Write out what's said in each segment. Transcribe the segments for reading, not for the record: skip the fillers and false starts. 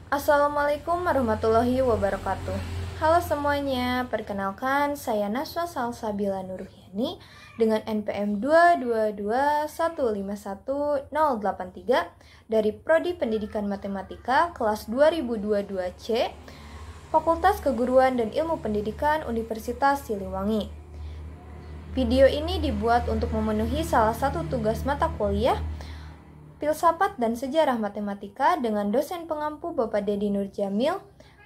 Assalamualaikum warahmatullahi wabarakatuh. Halo semuanya, perkenalkan saya Naswa Salsabila Nurhyani dengan NPM 222151083 dari Prodi Pendidikan Matematika kelas 2022C, Fakultas Keguruan dan Ilmu Pendidikan Universitas Siliwangi. Video ini dibuat untuk memenuhi salah satu tugas mata kuliah Filsafat dan Sejarah Matematika dengan dosen pengampu Bapak Dedi Nurjamil,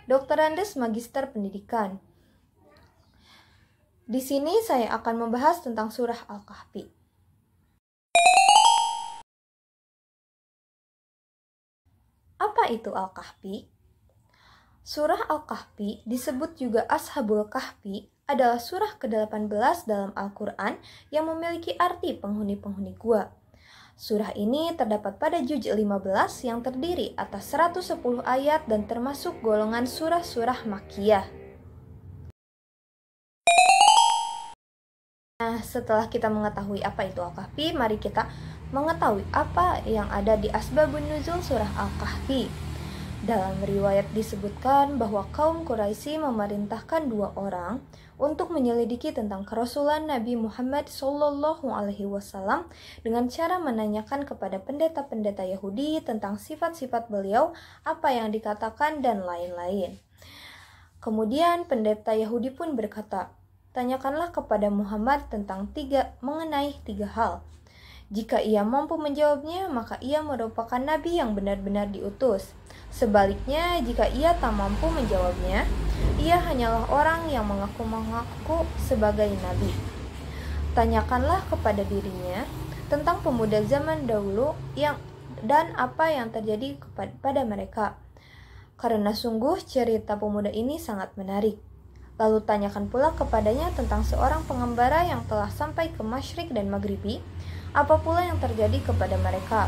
Doktorandes Magister Pendidikan. Di sini saya akan membahas tentang Surah Al-Kahfi. Apa itu Al-Kahfi? Surah Al-Kahfi disebut juga Ashabul Kahfi adalah surah ke-18 dalam Al-Quran yang memiliki arti penghuni-penghuni gua. Surah ini terdapat pada juz 15 yang terdiri atas 110 ayat dan termasuk golongan surah-surah Makkiyah. Nah, setelah kita mengetahui apa itu Al-Kahfi, mari kita mengetahui apa yang ada di Asbabun Nuzul surah Al-Kahfi. Dalam riwayat disebutkan bahwa kaum Quraisy memerintahkan 2 orang untuk menyelidiki tentang kerasulan Nabi Muhammad SAW dengan cara menanyakan kepada pendeta-pendeta Yahudi tentang sifat-sifat beliau, apa yang dikatakan, dan lain-lain. Kemudian pendeta Yahudi pun berkata, "Tanyakanlah kepada Muhammad tentang mengenai 3 hal. Jika ia mampu menjawabnya, maka ia merupakan nabi yang benar-benar diutus. Sebaliknya, jika ia tak mampu menjawabnya, ia hanyalah orang yang mengaku-mengaku sebagai nabi. Tanyakanlah kepada dirinya tentang pemuda zaman dahulu dan apa yang terjadi pada mereka, karena sungguh cerita pemuda ini sangat menarik. Lalu tanyakan pula kepadanya tentang seorang pengembara yang telah sampai ke Masyrik dan Maghribi, apa pula yang terjadi kepada mereka.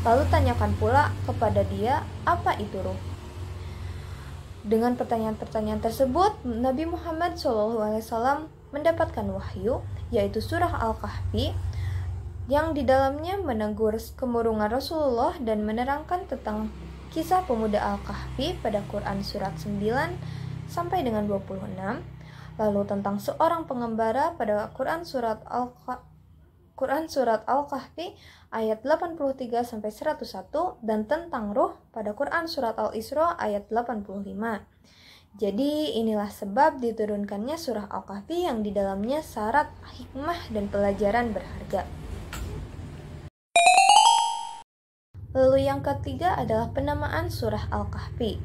Lalu tanyakan pula kepada dia, apa itu ruh?" Dengan pertanyaan-pertanyaan tersebut, Nabi Muhammad SAW mendapatkan wahyu, yaitu surah Al-Kahfi, yang di dalamnya menegur kemurungan Rasulullah dan menerangkan tentang kisah pemuda Al-Kahfi pada Quran surat 9 sampai dengan 26, lalu tentang seorang pengembara pada Quran surat Al-Kahfi ayat 83 sampai 101, dan tentang ruh pada Quran surat Al-Isra ayat 85. Jadi inilah sebab diturunkannya surah Al-Kahfi yang di dalamnya syarat hikmah dan pelajaran berharga. Lalu yang ketiga adalah penamaan surah Al-Kahfi.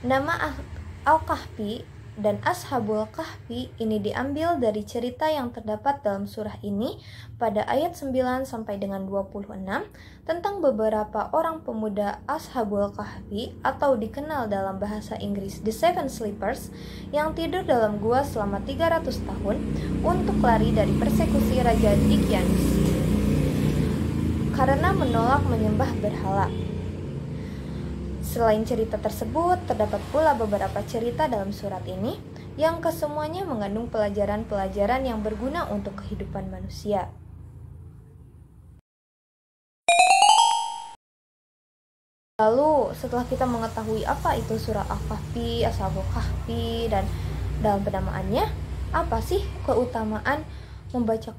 Nama Al-Kahfi dan Ashabul Kahfi ini diambil dari cerita yang terdapat dalam surah ini pada ayat 9 sampai dengan 26 tentang beberapa orang pemuda Ashabul Kahfi, atau dikenal dalam bahasa Inggris The Seven Sleepers, yang tidur dalam gua selama 300 tahun untuk lari dari persekusi Raja Dicyanus karena menolak menyembah berhala. Selain cerita tersebut, terdapat pula beberapa cerita dalam surat ini yang kesemuanya mengandung pelajaran-pelajaran yang berguna untuk kehidupan manusia. Lalu, setelah kita mengetahui apa itu surah Al-Kahfi, Ashabul Kahfi, dan dalam penamaannya, apa sih keutamaan membaca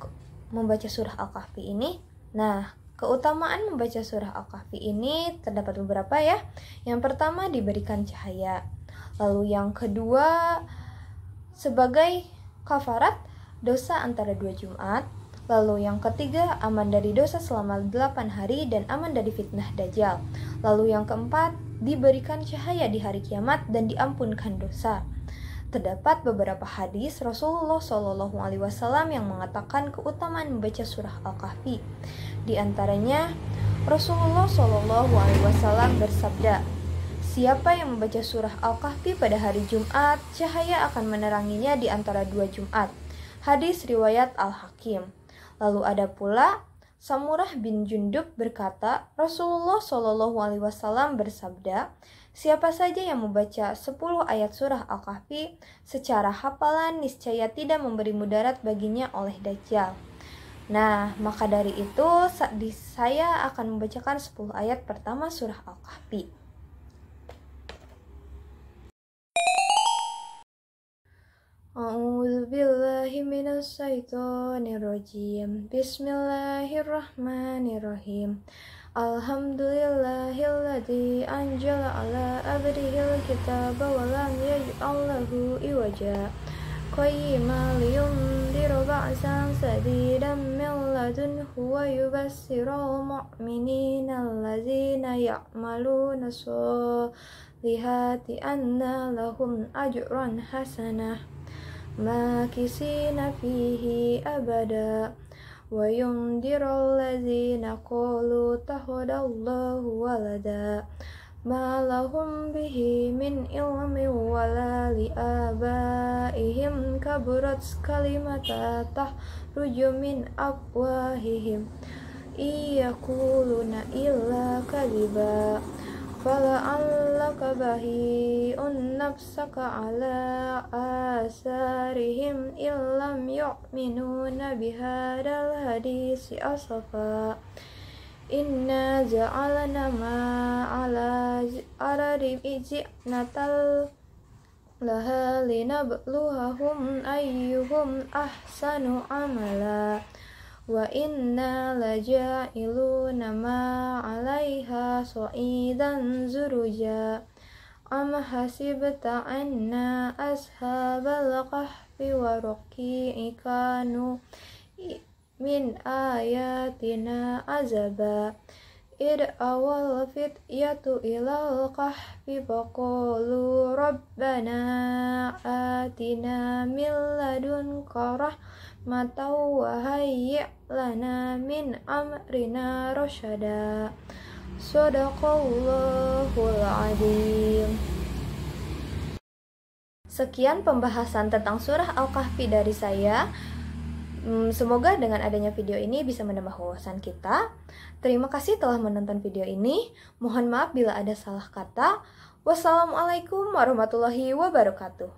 surah Al-Kahfi ini? Nah, keutamaan membaca surah Al-Kahfi ini terdapat beberapa ya. Yang pertama, diberikan cahaya. Lalu yang kedua, sebagai kafarat dosa antara 2 Jumat. Lalu yang ketiga, aman dari dosa selama 8 hari dan aman dari fitnah Dajjal. Lalu yang keempat, diberikan cahaya di hari kiamat dan diampunkan dosa. Terdapat beberapa hadis Rasulullah SAW yang mengatakan keutamaan membaca surah Al-Kahfi. Di antaranya, Rasulullah SAW bersabda, "Siapa yang membaca surah Al-Kahfi pada hari Jumat, cahaya akan meneranginya di antara 2 Jumat." Hadis riwayat Al-Hakim. Lalu ada pula Samurah bin Jundub berkata, Rasulullah SAW bersabda, "Siapa saja yang membaca 10 ayat surah Al-Kahfi secara hafalan, niscaya tidak memberi mudarat baginya oleh Dajjal." Nah, maka dari itu saya akan membacakan 10 ayat pertama surah Al-Kahfi. minasyaitonirrajim. Bismillahirrahmanirrahim. Alhamdulillahilladzi anjala ala abdihil kitaba wa lam yaj'al lahu iwaja. Qayyiman liyundira ba'san sadidan min ladunhu wa yubassiral mu'minina allazina ya'maluna sholihati anna lahum ajran hasanah makisina fihi abada wa yundiral ladzina qalu takhadallahu walada ma lahum bihi min ilmin wala li abaihim kaburat kalimata tahruju min afwahihim iyakuluna illa kadiba fala'allaka bahi'un nafsaka ala asarihim illam yu'minuna bihadal hadisi asafa inna ja'alna ma'ala aradi ijnatal laha linabluhahum ayyuhum ahsanu amala wa inna laja'iluna ma'alaiha sa'idan zuruja am hasibta anna ashabal kahfi wa raqi'i kanu min ayatina azaba id awal fityatu ilal kahfi faqalu rabbana atina min ladunka rahmatan wa hayyi' lana min amrina rasyada. Shadaqallahul adzim. Sekian pembahasan tentang surah Al-Kahfi dari saya. Semoga dengan adanya video ini bisa menambah wawasan kita. Terima kasih telah menonton video ini. Mohon maaf bila ada salah kata. Wassalamualaikum warahmatullahi wabarakatuh.